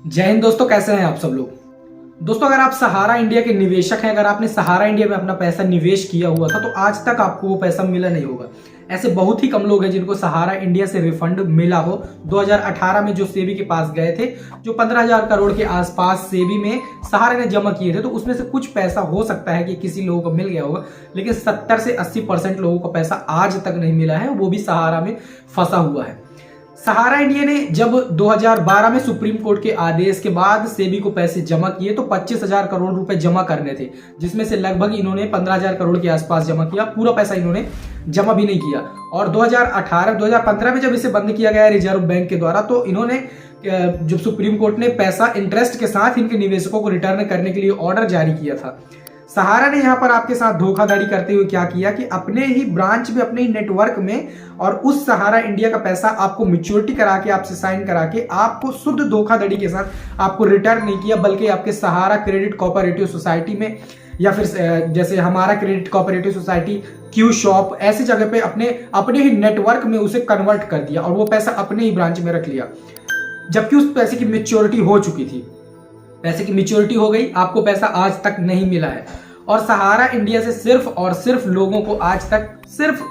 जय हिंद दोस्तों, कैसे हैं आप सब लोग। दोस्तों, अगर आप सहारा इंडिया के निवेशक हैं, अगर आपने सहारा इंडिया में अपना पैसा निवेश किया हुआ था तो आज तक आपको वो पैसा मिला नहीं होगा। ऐसे बहुत ही कम लोग हैं जिनको सहारा इंडिया से रिफंड मिला हो। 2018 में जो सेबी के पास गए थे, जो 15,000 करोड़ के आसपास सेबी में सहारा ने जमा किए थे, तो उसमें से कुछ पैसा हो सकता है कि किसी लोगों को मिल गया होगा, लेकिन 70 से 80% लोगों को पैसा आज तक नहीं मिला है, वो भी सहारा में फंसा हुआ है। सहारा इंडिया ने जब 2012 में सुप्रीम कोर्ट के आदेश के बाद सेबी को पैसे जमा किए तो 25,000 करोड़ रुपए जमा करने थे, जिसमें से लगभग इन्होंने 15,000 करोड़ के आसपास जमा किया। पूरा पैसा इन्होंने जमा भी नहीं किया। और 2015 में जब इसे बंद किया गया रिजर्व बैंक के द्वारा, तो इन्होंने जब सुप्रीम कोर्ट ने पैसा इंटरेस्ट के साथ इनके निवेशकों को रिटर्न करने के लिए ऑर्डर जारी किया था। सहारा ने यहां पर आपके साथ धोखाधड़ी करते हुए क्या किया कि अपने ही ब्रांच में, अपने ही नेटवर्क में, और उस सहारा इंडिया का पैसा आपको मैच्योरिटी करा के, आपसे साइन करा के, आपको शुद्ध धोखाधड़ी के साथ आपको रिटर्न नहीं किया, बल्कि आपके सहारा क्रेडिट कोऑपरेटिव सोसाइटी में, या फिर जैसे हमारा credit cooperative society, Q shop, ऐसी जगह पे अपने ही नेटवर्क में उसे कन्वर्ट कर दिया और वो पैसा अपने ही ब्रांच में रख लिया, जबकि उस पैसे की मैच्योरिटी हो चुकी थी। पैसे की मैच्योरिटी हो गई, आपको पैसा आज तक नहीं मिला है। और सहारा इंडिया से सिर्फ और सिर्फ लोगों को आज तक सिर्फ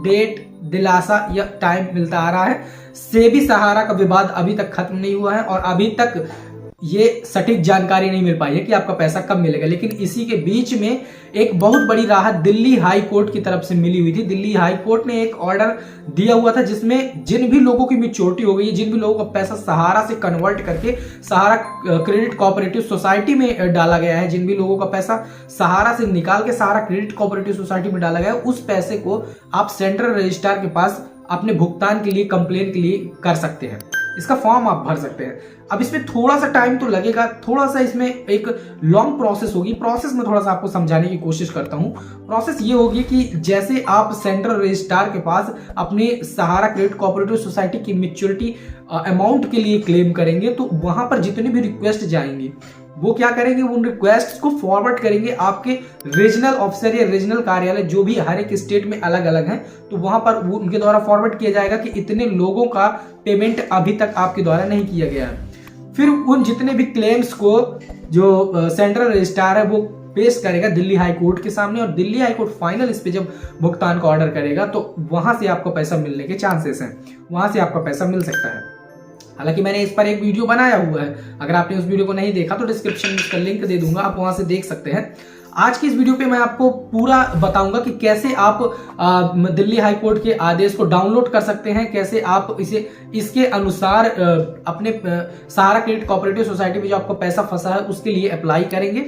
डेट, दिलासा या टाइम मिलता आ रहा है। सेबी सहारा का विवाद अभी तक खत्म नहीं हुआ है और अभी तक ये सटीक जानकारी नहीं मिल पाई है कि आपका पैसा कब मिलेगा। लेकिन इसी के बीच में एक बहुत बड़ी राहत दिल्ली हाई कोर्ट की तरफ से मिली हुई थी। दिल्ली हाई कोर्ट ने एक ऑर्डर दिया हुआ था जिसमें जिन भी लोगों की मैच्योरिटी हो गई है, जिन भी लोगों का पैसा सहारा से कन्वर्ट करके सहारा क्रेडिट कोऑपरेटिव सोसाइटी में डाला गया है, जिन भी लोगों का पैसा सहारा से निकाल के सहारा क्रेडिट कोऑपरेटिव सोसाइटी में डाला गया है, उस पैसे को आप सेंट्रल रजिस्ट्रार के पास अपने भुगतान के लिए, कंप्लेन के लिए कर सकते हैं। इसका फॉर्म आप भर सकते हैं। अब इसमें थोड़ा सा टाइम तो लगेगा, थोड़ा सा इसमें एक लॉन्ग प्रोसेस होगी। प्रोसेस में थोड़ा सा आपको समझाने की कोशिश करता हूं। प्रोसेस ये होगी कि जैसे आप सेंट्रल रजिस्ट्रार के पास अपने सहारा क्रेडिट कोऑपरेटिव सोसाइटी की मैच्योरिटी अमाउंट के लिए क्लेम करेंगे, तो वहां पर जितनी भी रिक्वेस्ट जाएंगी वो क्या करेंगे, उन रिक्वेस्ट को फॉरवर्ड करेंगे आपके रीजनल ऑफिसर या रीजनल कार्यालय, जो भी हर एक स्टेट में अलग अलग हैं, तो वहां पर वो उनके द्वारा फॉरवर्ड किया जाएगा कि इतने लोगों का पेमेंट अभी तक आपके द्वारा नहीं किया गया है। फिर उन जितने भी क्लेम्स को जो सेंट्रल रजिस्ट्रार है वो पेश करेगा दिल्ली हाई कोर्ट के सामने, और दिल्ली हाई कोर्ट फाइनल इस पे जब भुगतान का ऑर्डर करेगा तो वहां से आपको पैसा मिलने के चांसेस हैं, वहां से आपका पैसा मिल सकता है। हालांकि मैंने इस पर एक वीडियो बनाया हुआ है, अगर आपने उस वीडियो को नहीं देखा तो डिस्क्रिप्शन में इसका लिंक दे दूंगा, आप वहां से देख सकते हैं। आज की इस वीडियो पे मैं आपको पूरा बताऊंगा कि कैसे आप दिल्ली हाई कोर्ट के आदेश को डाउनलोड कर सकते हैं, कैसे आप इसे इसके अनुसार अपने सहारा क्रेडिट कोऑपरेटिव सोसाइटी में जो आपका पैसा फंसा है उसके लिए अप्लाई करेंगे।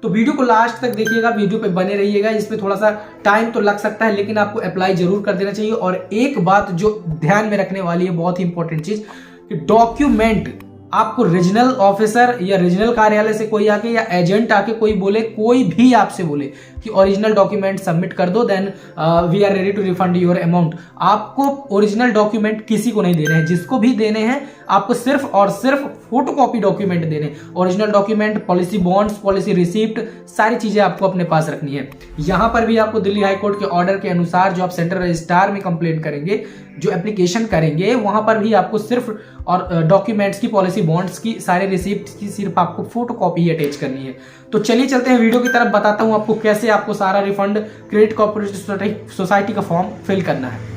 तो वीडियो को लास्ट तक देखिएगा, वीडियो पे बने रहिएगा। इसमें थोड़ा सा टाइम तो लग सकता है, लेकिन आपको अप्लाई जरूर कर देना चाहिए। और एक बात जो ध्यान में रखने वाली है, बहुत ही इंपॉर्टेंट चीज, कि डॉक्यूमेंट आपको रीजनल ऑफिसर या रीजनल कार्यालय से कोई आके या एजेंट आके कोई बोले, कोई भी आपसे बोले कि ओरिजिनल डॉक्यूमेंट सबमिट कर दो, then we are ready to refund your amount, आपको ओरिजिनल डॉक्यूमेंट किसी को नहीं देने हैं। जिसको भी देने हैं आपको सिर्फ और सिर्फ फोटोकॉपी डॉक्यूमेंट देने। Original document, policy bonds, policy receipt, सारी चीजें आपको अपने पास रखनी है। यहां पर भी आपको दिल्ली हाई कोर्ट के ऑर्डर के अनुसार जो आप सेंट्रल रजिस्ट्रार में कंप्लेन करेंगे, जो एप्लीकेशन करेंगे, वहां पर भी आपको सिर्फ और डॉक्यूमेंट्स की, पॉलिसी बॉन्ड्स की, सारे रिसिप्ट की सिर्फ आपको फोटोकॉपी ही अटैच करनी है। तो चलिए चलते हैं वीडियो की तरफ, बताता हूं आपको कैसे आपको सारा रिफंड क्रेडिट कोऑपरेटिव सोसाइटी का फॉर्म फिल करना है।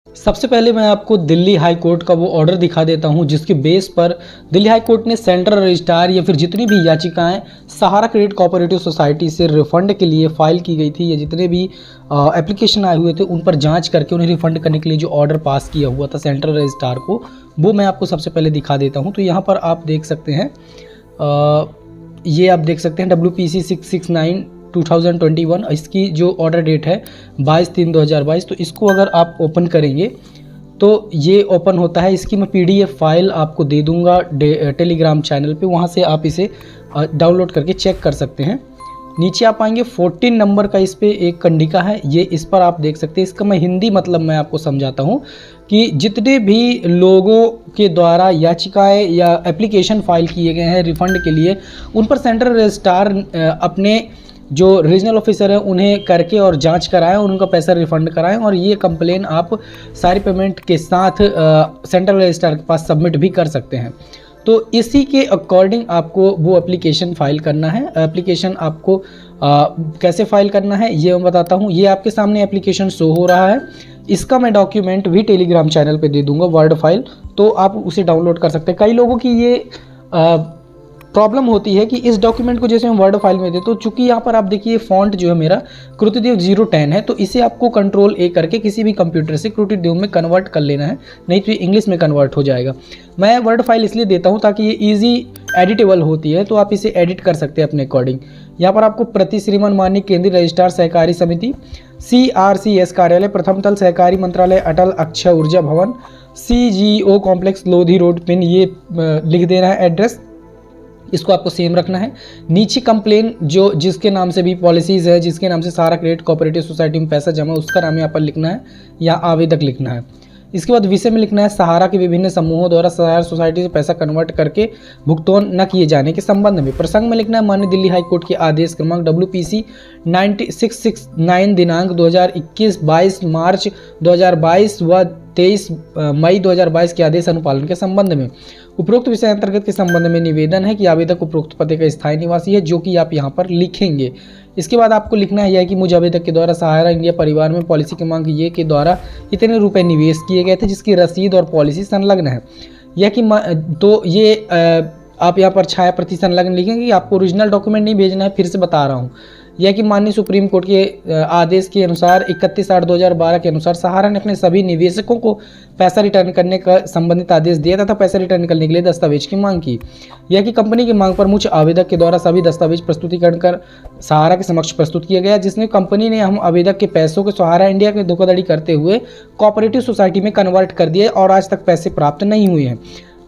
सबसे पहले मैं आपको दिल्ली हाई कोर्ट का वो ऑर्डर दिखा देता हूं जिसके बेस पर दिल्ली हाई कोर्ट ने सेंट्रल रजिस्ट्रार या फिर जितनी भी याचिकाएं सहारा क्रेडिट कोऑपरेटिव सोसाइटी से रिफंड के लिए फाइल की गई थी, या जितने भी एप्लीकेशन आए हुए थे उन पर जांच करके उन्हें रिफंड करने के लिए जो ऑर्डर पास किया हुआ था सेंट्रल रजिस्ट्रार को, वो मैं आपको सबसे पहले दिखा देता हूँ। तो यहाँ पर आप देख सकते हैं, ये आप देख सकते हैं WPC 669/2021, इसकी जो ऑर्डर डेट है 22/3/2022। तो इसको अगर आप ओपन करेंगे तो ये ओपन होता है। इसकी मैं PDF फाइल आपको दे दूंगा टेलीग्राम चैनल पे, वहाँ से आप इसे डाउनलोड करके चेक कर सकते हैं। नीचे आप आएंगे, 14 नंबर का इस पे एक कंडिका है, ये इस पर आप देख सकते हैं। इसका मैं हिंदी मतलब मैं आपको समझाता हूँ कि जितने भी लोगों के द्वारा याचिकाएं या एप्लीकेशन फाइल किए गए हैं रिफंड के लिए, उन पर सेंट्रल रजिस्ट्रार अपने जो रीजनल ऑफिसर है उन्हें करके और जांच कराएं और उनका पैसा रिफंड कराएं, और ये कंप्लेन आप सारी पेमेंट के साथ सेंट्रल रजिस्ट्रार के पास सबमिट भी कर सकते हैं। तो इसी के अकॉर्डिंग आपको वो एप्लीकेशन फाइल करना है। एप्लीकेशन आपको कैसे फाइल करना है ये मैं बताता हूँ। ये आपके सामने एप्लीकेशन शो हो रहा है, इसका मैं डॉक्यूमेंट भी टेलीग्राम चैनल पे दे दूंगा, वर्ड फाइल, तो आप उसे डाउनलोड कर सकते हैं। कई लोगों की ये प्रॉब्लम होती है कि इस डॉक्यूमेंट को जैसे हम वर्ड फाइल में देते, तो चूंकि यहाँ पर आप देखिए फॉन्ट जो है मेरा कृतिदेव 010 है, तो इसे आपको कंट्रोल A करके किसी भी कंप्यूटर से कृतिदेव में कन्वर्ट कर लेना है, नहीं तो ये इंग्लिश में कन्वर्ट हो जाएगा। मैं वर्ड फाइल इसलिए देता हूँ ताकि ये ईजी एडिटेबल होती है, तो आप इसे एडिट कर सकते हैं अपने अकॉर्डिंग। यहाँ पर आपको प्रति श्रीमान माननीय केंद्रीय रजिस्ट्रार सहकारी समिति, CRCS कार्यालय, प्रथम तल सहकारी मंत्रालय, अटल अक्षय ऊर्जा भवन, CGO complex, Lodhi road, pin, ये लिख देना है एड्रेस, इसको आपको सेम रखना है। नीचे कंप्लेन जो जिसके नाम से भी पॉलिसीज़ है, जिसके नाम से सहारा क्रेडिट कोऑपरेटिव सोसाइटी में पैसा जमा, उसका नाम यहाँ पर लिखना है या आवेदक लिखना है। इसके बाद विषय में लिखना है सहारा के विभिन्न समूहों द्वारा सहारा सोसाइटी से पैसा कन्वर्ट करके भुगतान न किए जाने के संबंध में। प्रसंग में लिखना है माननीय दिल्ली हाई कोर्ट के आदेश क्रमांक WPC 9669 दिनांक 2021-22 मार्च 2022 व 23 मई 2022 के आदेश अनुपालन के संबंध में। उपरोक्त विषय अंतर्गत के संबंध में निवेदन है कि आवेदक उपरोक्त पते का स्थायी निवासी है, जो कि आप यहाँ पर लिखेंगे। इसके बाद आपको लिखना है यह कि मुझ आवेदक के द्वारा सहारा इंडिया परिवार में पॉलिसी क्रमांक ये के द्वारा इतने रुपए निवेश किए गए थे, जिसकी रसीद और पॉलिसी संलग्न है। यह कि तो ये आप यहाँ पर छाया प्रति संलग्न लिखेंगे कि आपको ओरिजिनल डॉक्यूमेंट नहीं भेजना है, फिर से बता रहा हूँ। यह कि माननीय सुप्रीम कोर्ट के आदेश के अनुसार 31/8/2012 के अनुसार सहारा ने अपने सभी निवेशकों को पैसा रिटर्न करने का संबंधित आदेश दिया तथा पैसा रिटर्न करने के लिए दस्तावेज की मांग की। यह कि कंपनी की मांग पर मुझ आवेदक के द्वारा सभी दस्तावेज प्रस्तुतिकरण कर सहारा के समक्ष प्रस्तुत किया गया, जिसमें कंपनी ने हम आवेदक के पैसों को सहारा इंडिया के धोखाधड़ी करते हुए कोऑपरेटिव सोसाइटी में कन्वर्ट कर दिए और आज तक पैसे प्राप्त नहीं हुए हैं।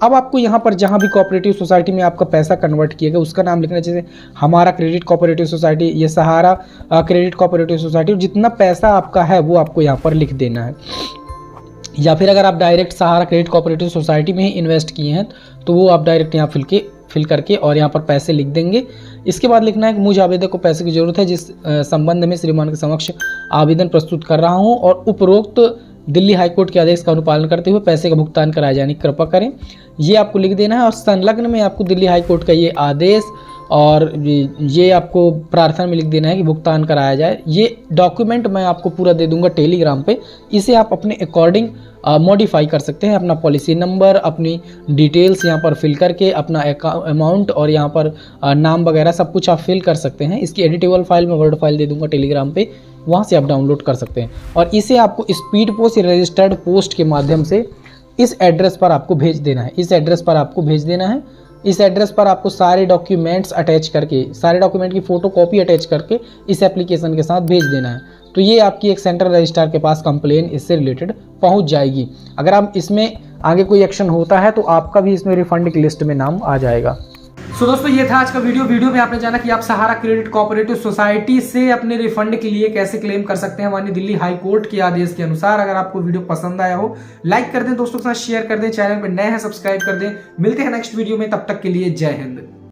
अब आपको यहाँ पर जहाँ भी कोऑपरेटिव सोसाइटी में आपका पैसा कन्वर्ट किया गया उसका नाम लिखना, जैसे हमारा क्रेडिट कोऑपरेटिव सोसाइटी, ये सहारा क्रेडिट कोऑपरेटिव सोसाइटी, जितना पैसा आपका है वो आपको यहाँ पर लिख देना है। या फिर अगर आप डायरेक्ट सहारा क्रेडिट कोऑपरेटिव सोसाइटी में ही इन्वेस्ट किए हैं तो वो आप डायरेक्ट यहाँ फिल करके और यहाँ पर पैसे लिख देंगे। इसके बाद लिखना है कि मुझे आवेदक को पैसे की जरूरत है, जिस संबंध में श्रीमान के समक्ष आवेदन प्रस्तुत कर रहा हूँ और उपरोक्त दिल्ली हाईकोर्ट के आदेश का अनुपालन करते हुए पैसे का भुगतान कराए जाने की कृपा करें, ये आपको लिख देना है। और संलग्न में आपको दिल्ली हाईकोर्ट का ये आदेश और ये आपको प्रार्थना में लिख देना है कि भुगतान कराया जाए। ये डॉक्यूमेंट मैं आपको पूरा दे दूंगा टेलीग्राम पे, इसे आप अपने अकॉर्डिंग मॉडिफाई कर सकते हैं। अपना पॉलिसी नंबर, अपनी डिटेल्स यहाँ पर फिल करके, अपना अमाउंट और यहाँ पर नाम वगैरह सब कुछ आप फिल कर सकते हैं। इसकी एडिटेबल फाइल मैं वर्ड फाइल दे दूंगा टेलीग्राम पे, वहाँ से आप डाउनलोड कर सकते हैं। और इसे आपको स्पीड पोस्ट या रजिस्टर्ड पोस्ट के माध्यम से इस एड्रेस पर आपको भेज देना है। इस एड्रेस पर आपको भेज देना है। इस एड्रेस पर आपको सारे डॉक्यूमेंट्स अटैच करके, सारे डॉक्यूमेंट की फ़ोटो कॉपी अटैच करके इस एप्लीकेशन के साथ भेज देना है। तो ये आपकी एक सेंट्रल रजिस्ट्रार के पास कंप्लेन इससे रिलेटेड पहुंच जाएगी। अगर आप इसमें आगे कोई एक्शन होता है तो आपका भी इसमें रिफंड की लिस्ट में नाम आ जाएगा। सो दोस्तों ये था आज का वीडियो में आपने जाना कि आप सहारा क्रेडिट कोऑपरेटिव सोसाइटी से अपने रिफंड के लिए कैसे क्लेम कर सकते हैं माननीय दिल्ली हाई कोर्ट के आदेश के अनुसार। अगर आपको वीडियो पसंद आया हो लाइक कर दें, दोस्तों के साथ शेयर कर दें, चैनल पर नए हैं सब्सक्राइब कर दें। मिलते हैं नेक्स्ट वीडियो में, तब तक के लिए जय हिंद।